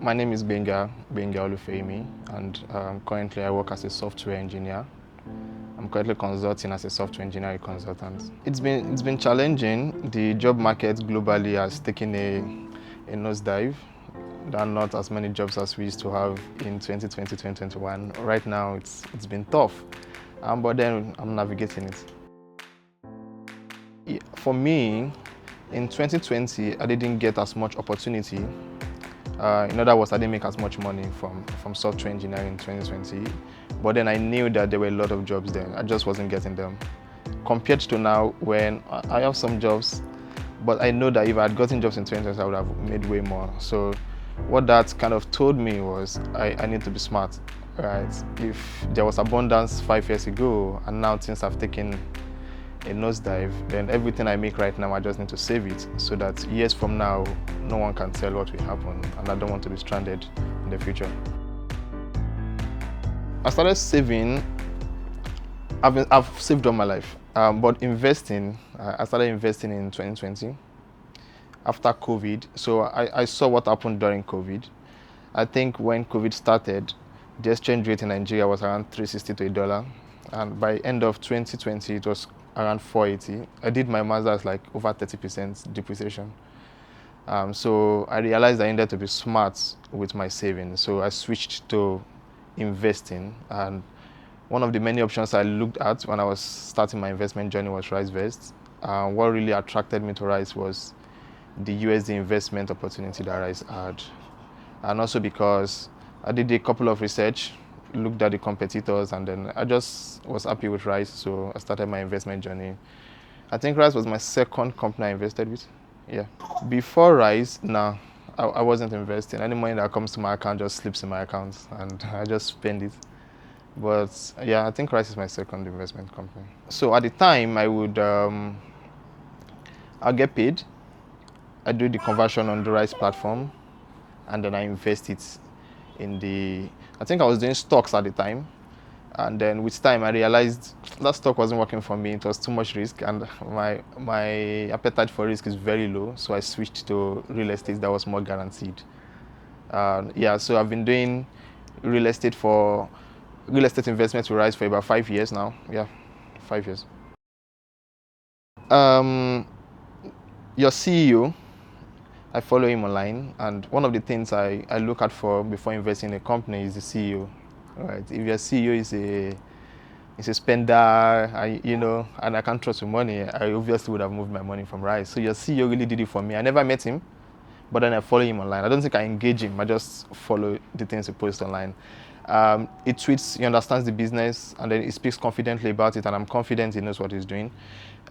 My name is Gbenga Olufemi, and currently I work as a software engineer. I'm currently consulting as a software engineering consultant. It's been challenging. The job market globally has taken a nosedive. There are not as many jobs as we used to have in 2020, 2021. Right now, it's been tough, but then I'm navigating it. For me, in 2020, I didn't get as much opportunity. In other words, I didn't make as much money from software engineering in 2020. But then I knew that there were a lot of jobs there. I just wasn't getting them. Compared to now, when I have some jobs, but I know that if I had gotten jobs in 2020, I would have made way more. So what that kind of told me was I need to be smart, right? If there was abundance 5 years ago and now things have taken a nosedive, then everything I make right now, I just need to save it so that years from now, no one can tell what will happen, and I don't want to be stranded in the future. I started saving. I've saved all my life, but investing, I started investing in 2020 after COVID. So I saw what happened during COVID. I think when COVID started, the exchange rate in Nigeria was around 360 to $1, and by end of 2020, it was around 480. I did my master's like over 30% depreciation. So I realized I needed to be smart with my savings. So I switched to investing, and one of the many options I looked at when I was starting my investment journey was RiseVest. What really attracted me to Rise was the USD investment opportunity that Rise had, and also because I did a couple of research, looked at the competitors, and then I just was happy with Rise, so I started my investment journey. I think Rise was my second company I invested with. Yeah. Before Rise, nah, I wasn't investing. Any money that comes to my account just slips in my account, and I just spend it. But yeah, I think Rise is my second investment company. So at the time, I'll get paid. I do the conversion on the Rise platform, and then I invest it in I think I was doing stocks at the time. And then with time, I realized that stock wasn't working for me. It was too much risk, and my appetite for risk is very low. So I switched to real estate that was more guaranteed. Yeah, so I've been doing real estate investments with Rise for about 5 years now. Yeah, 5 years. Um, your CEO, I follow him online, and one of the things I look at for before investing in a company is the CEO. Right? If your CEO is a spender, and I can't trust your money, I obviously would have moved my money from Rise. So your CEO really did it for me. I never met him, but then I follow him online. I don't think I engage him. I just follow the things he posts online. He tweets, he understands the business, and then he speaks confidently about it, and I'm confident he knows what he's doing.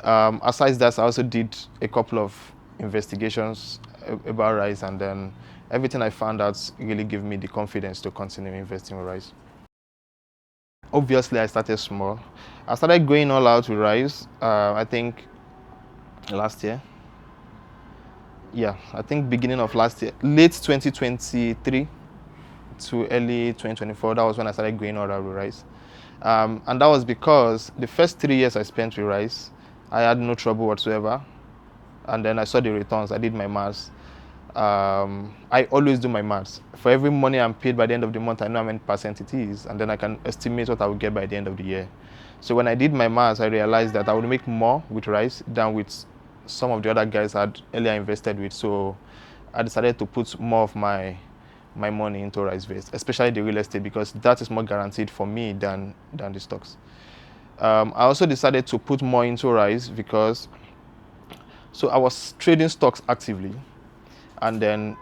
Aside that, I also did a couple of investigations about Rise, and then everything I found out really gave me the confidence to continue investing with Rise. Obviously, I started small. I started going all out with Rise, I think last year. Yeah, I think beginning of last year, late 2023 to early 2024, that was when I started going all out with Rise. And that was because the first 3 years I spent with Rise, I had no trouble whatsoever. And then I saw the returns. I did my maths. I always do my maths. For every money I'm paid by the end of the month, I know how many percent it is, and then I can estimate what I will get by the end of the year. So when I did my maths, I realized that I would make more with Rise than with some of the other guys I had earlier invested with. So I decided to put more of my money into RiseVest, especially the real estate, because that is more guaranteed for me than the stocks. I also decided to put more into Rise because I was trading stocks actively, and then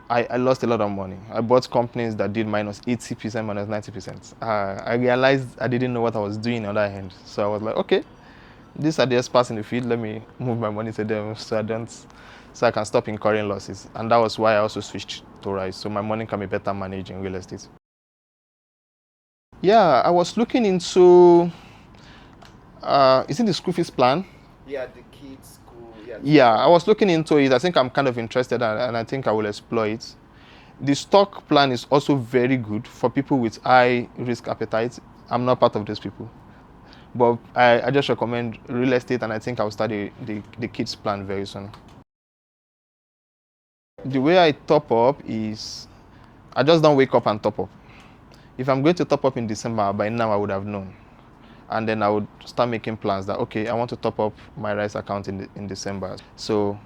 I lost a lot of money. I bought companies that did minus 80%, minus 90%. I realized I didn't know what I was doing on the other hand. So I was like, okay, these are the experts in the field. Let me move my money to them so I can stop incurring losses. And that was why I also switched to Rise, so my money can be better managed in real estate. Yeah, I was looking into, is it the school fees plan? Yeah, the kids' school. Yeah, I was looking into it. I think I'm kind of interested, and I think I will explore it. The stock plan is also very good for people with high risk appetite. I'm not part of those people. But I just recommend real estate, and I think I'll start the kids plan very soon. The way I top up is I just don't wake up and top up. If I'm going to top up in December, by now I would have known. And then I would start making plans that, okay, I want to top up my rice account in December. So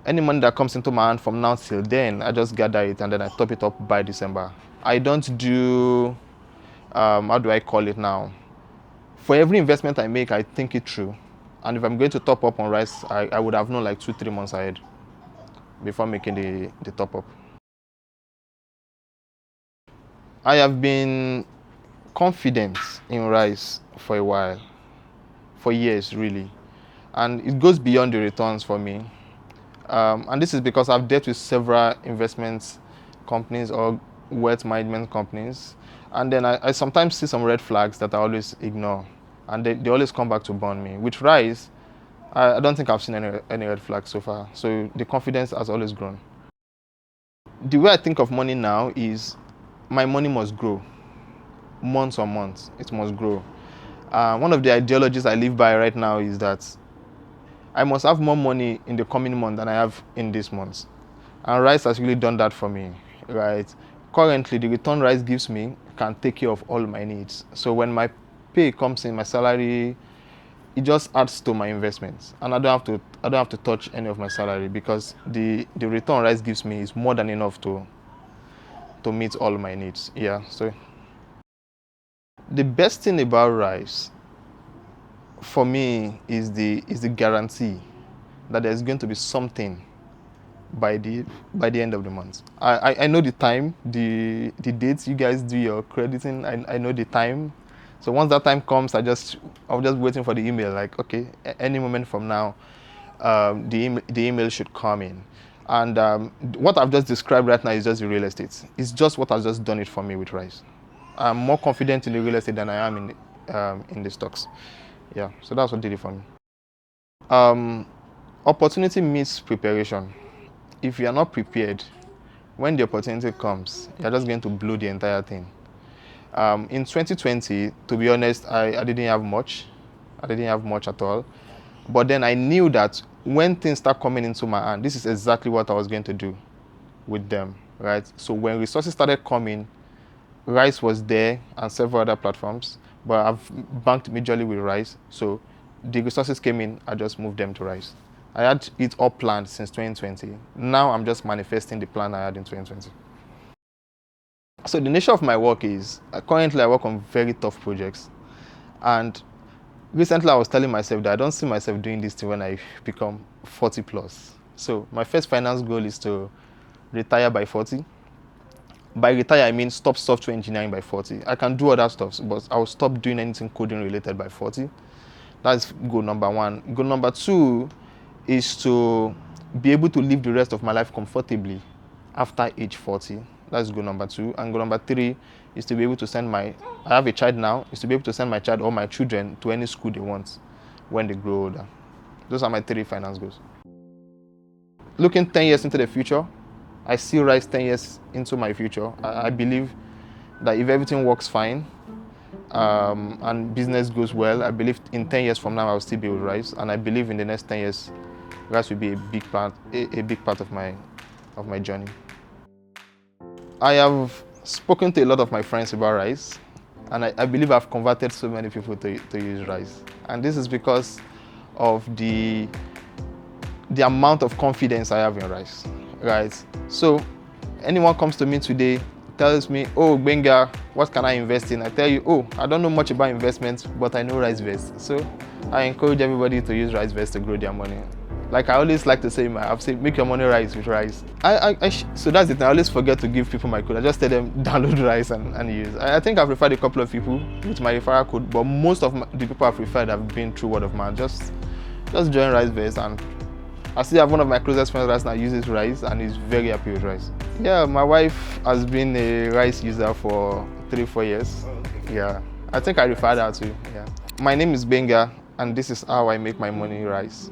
any money that comes into my hand from now till then, I just gather it and then I top it up by December. I don't do, how do I call it now? For every investment I make, I think it through. And if I'm going to top up on rice, I would have known like 2-3 months ahead before making the top up. I have been confident in rice for a while, for years really. And it goes beyond the returns for me. And this is because I've dealt with several investment companies or wealth management companies. And then I sometimes see some red flags that I always ignore. And they always come back to burn me. With rice, I don't think I've seen any red flags so far. So the confidence has always grown. The way I think of money now is my money must grow. Months on months, it must grow. One of the ideologies I live by right now is that I must have more money in the coming month than I have in this month. And rice has really done that for me, right? Currently, the return rice gives me can take care of all my needs. So when my pay comes in, my salary, it just adds to my investments, and I don't have to touch any of my salary because the return rice gives me is more than enough to meet all my needs. Yeah. So the best thing about rice for me is the guarantee that there's going to be something by the end of the month. I know the time, the dates you guys do your crediting. I know the time. So once that time comes, I'm just waiting for the email. Like, okay, any moment from now, the email should come in. And what I've just described right now is just the real estate. It's just what has just done it for me with rice. I'm more confident in the real estate than I am in the stocks. Yeah, so that's what did it for me. Um, Opportunity meets preparation. If you are not prepared, when the opportunity comes, you're just going to blow the entire thing. In 2020, to be honest, I didn't have much. I didn't have much at all. But then I knew that when things start coming into my hand, this is exactly what I was going to do with them, right? So when resources started coming, Rice was there and several other platforms, but I've banked majorly with Rice. So the resources came in, I just moved them to Rice. I had it all planned since 2020. Now I'm just manifesting the plan I had in 2020. So the nature of my work is, currently I work on very tough projects. And recently I was telling myself that I don't see myself doing this thing when I become 40 plus. So my first finance goal is to retire by 40. By retire, I mean stop software engineering by 40. I can do other stuff, but I'll stop doing anything coding related by 40. That's goal number one. Goal number two is to be able to live the rest of my life comfortably after age 40. That's goal number two. And goal number three is to be able to send I have a child now, is to be able to send my child or my children to any school they want when they grow older. Those are my three finance goals. Looking 10 years into the future, I see Rice 10 years into my future. I believe that if everything works fine and business goes well, I believe in 10 years from now I'll still be with Rice, and I believe in the next 10 years Rice will be a big part of my journey. I have spoken to a lot of my friends about Rice, and I believe I've converted so many people to use Rice, and this is because of the amount of confidence I have in Rice, right? So anyone comes to me today, tells me, oh, Gbenga, what can I invest in? I tell you, oh, I don't know much about investments, but I know RiceVest. So I encourage everybody to use RiceVest to grow their money. Like I always like to say, I've said, make your money rise with Rice. So that's it. I always forget to give people my code. I just tell them download Rice and use. I think I've referred a couple of people with my referral code, but most of the people I've referred have been through word of mouth. Just join RiceVest, and I still have one of my closest friends right now uses Rice and is very happy with Rice. Yeah, my wife has been a Rice user for 3-4 years. Yeah, I think I referred her to. Yeah. My name is Gbenga, and this is how I make my money Rice.